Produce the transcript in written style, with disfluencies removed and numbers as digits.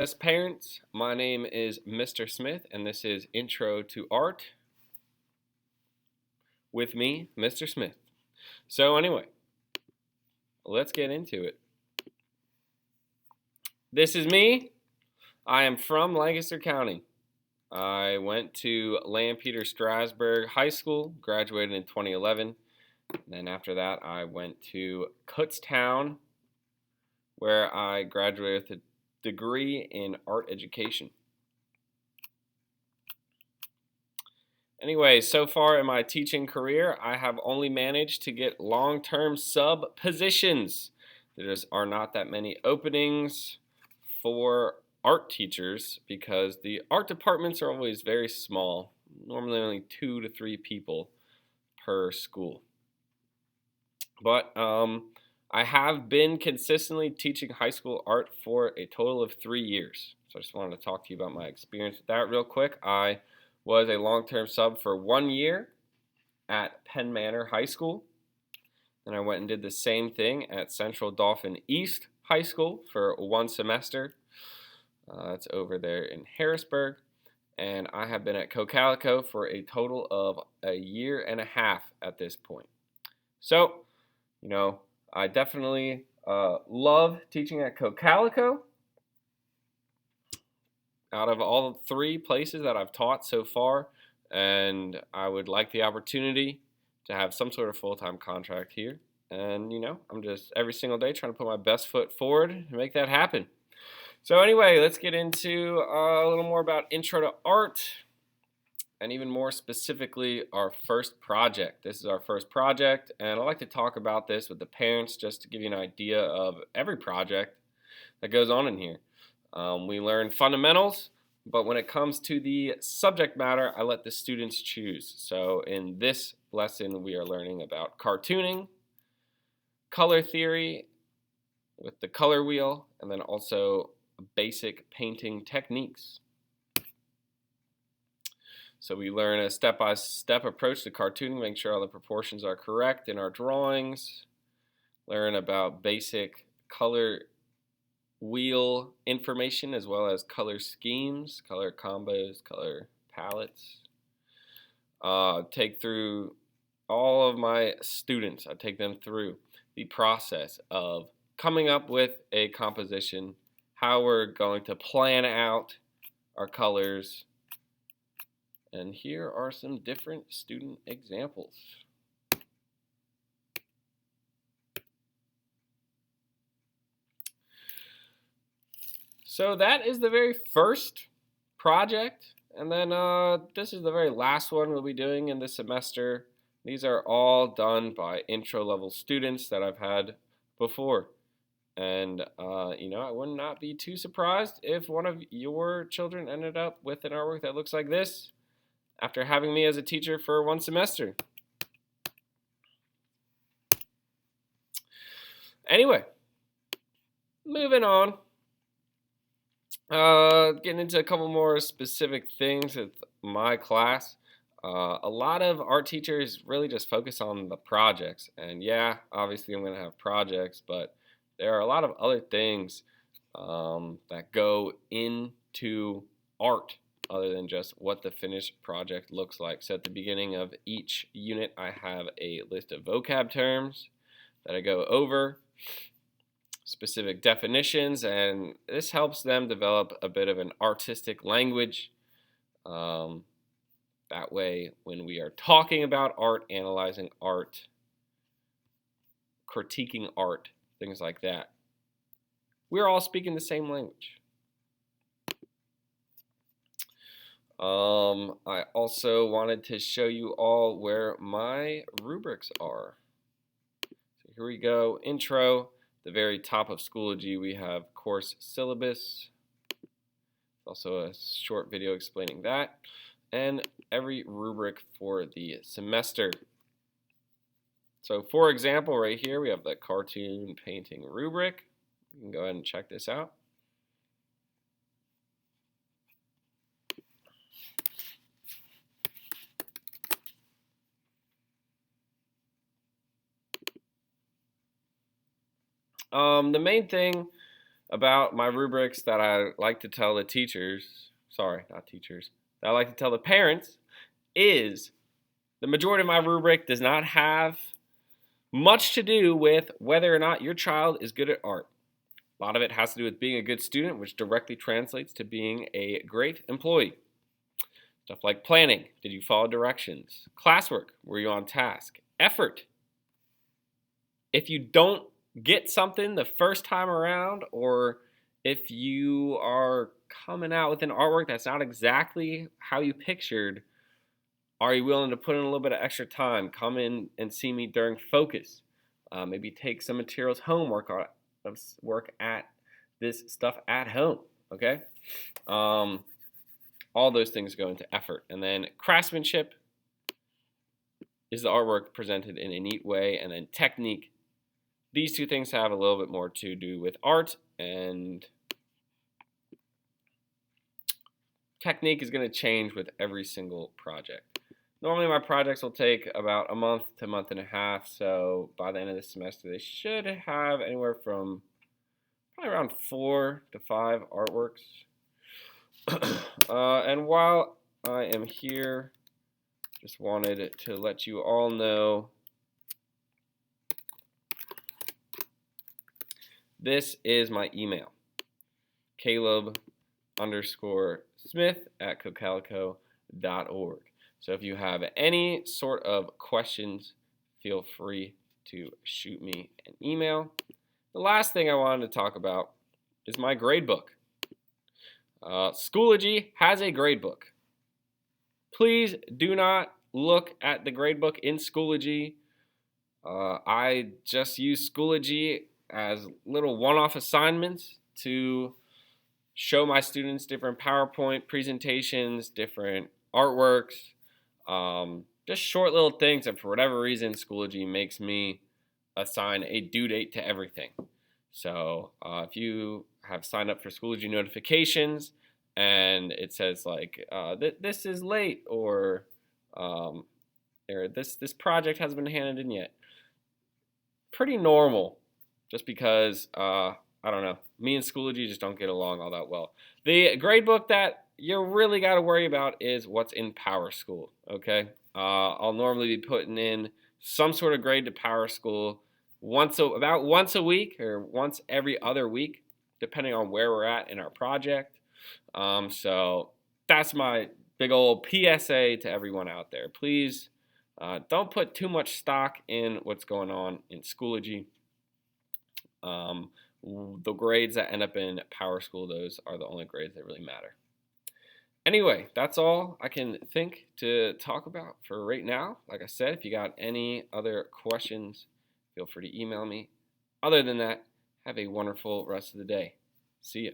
As parents, my name is Mr. Smith, and this is Intro to Art with me, Mr. Smith. So, anyway, let's get into it. This is me. I am from Lancaster County. I went to Lampeter Strasburg High School, graduated in 2011. And then after that, I went to Kutztown, where I graduated with a degree in art education. Anyway, so far in my teaching career, I have only managed to get long-term sub positions. There just are not that many openings for art teachers because the art departments are always very small, normally only 2 to 3 people per school. But I have been consistently teaching high school art for a total of 3 years. So I just wanted to talk to you about my experience with that real quick. I was a long-term sub for 1 year at Penn Manor High School. Then I went and did the same thing at Central Dauphin East High School for 1 semester. It's over there in Harrisburg. And I have been at Cocalico for a total of a year and a half at this point. So, I definitely love teaching at Cocalico. Out of all 3 places that I've taught so far, and I would like the opportunity to have some sort of full-time contract here. And, I'm just every single day trying to put my best foot forward and make that happen. So anyway, let's get into a little more about Intro to Art, and even more specifically, our first project. This is our first project, and I like to talk about this with the parents just to give you an idea of every project that goes on in here. We learn fundamentals, but when it comes to the subject matter, I let the students choose. So in this lesson, we are learning about cartooning, color theory with the color wheel, and then also basic painting techniques. So we learn a step-by-step approach to cartooning, make sure all the proportions are correct in our drawings, learn about basic color wheel information as well as color schemes, color combos, color palettes. Take through all of my students, I take them through the process of coming up with a composition, how we're going to plan out our colors, and here are some different student examples. So that is the very first project, and then this is the very last one we'll be doing in this semester. These are all done by intro level students that I've had before. And, I would not be too surprised if one of your children ended up with an artwork that looks like this after having me as a teacher for 1 semester. Anyway, moving on. Getting into a couple more specific things with my class. A lot of art teachers really just focus on the projects. And yeah, obviously I'm going to have projects, but there are a lot of other things that go into art other than just what the finished project looks like. So at the beginning of each unit, I have a list of vocab terms that I go over, specific definitions, and this helps them develop a bit of an artistic language. That way, when we are talking about art, analyzing art, critiquing art, things like that, we're all speaking the same language. I also wanted to show you all where my rubrics are. So here we go, intro. The very top of Schoology, we have course syllabus. Also a short video explaining that. And every rubric for the semester. So for example, right here, we have the cartoon painting rubric. You can go ahead and check this out. The main thing about my rubrics that I like to tell the teachers, sorry, not teachers, that I like to tell the parents is the majority of my rubric does not have much to do with whether or not your child is good at art. A lot of it has to do with being a good student, which directly translates to being a great employee. Stuff like planning. Did you follow directions? Classwork. Were you on task? Effort. If you don't get something the first time around, or if you are coming out with an artwork that's not exactly how you pictured, are you willing to put in a little bit of extra time? Come in and see me during focus. Maybe take some materials home, work at this stuff at home. Okay. All those things go into effort. And then craftsmanship is the artwork presented in a neat way. And then technique. These two things have a little bit more to do with art, and technique is going to change with every single project. Normally my projects will take about a month to a month and a half, so by the end of the semester they should have anywhere from probably around 4 to 5 artworks. And while I am here, just wanted to let you all know this is my email, caleb_smith@cocalico.org. So if you have any sort of questions, feel free to shoot me an email. The last thing I wanted to talk about is my gradebook. Schoology has a gradebook. Please do not look at the gradebook in Schoology. I just use Schoology as little one-off assignments to show my students different PowerPoint presentations, different artworks, just short little things, and for whatever reason, Schoology makes me assign a due date to everything. So if you have signed up for Schoology notifications and it says like, this is late, or this project hasn't been handed in yet, pretty normal, just because, I don't know, me and Schoology just don't get along all that well. The gradebook that you really got to worry about is what's in PowerSchool, okay? I'll normally be putting in some sort of grade to PowerSchool about once a week or once every other week, depending on where we're at in our project. So that's my big old PSA to everyone out there. Please don't put too much stock in what's going on in Schoology. The grades that end up in PowerSchool, those are the only grades that really matter. Anyway, that's all I can think to talk about for right now. Like I said, if you got any other questions, feel free to email me. Other than that, have a wonderful rest of the day. See ya.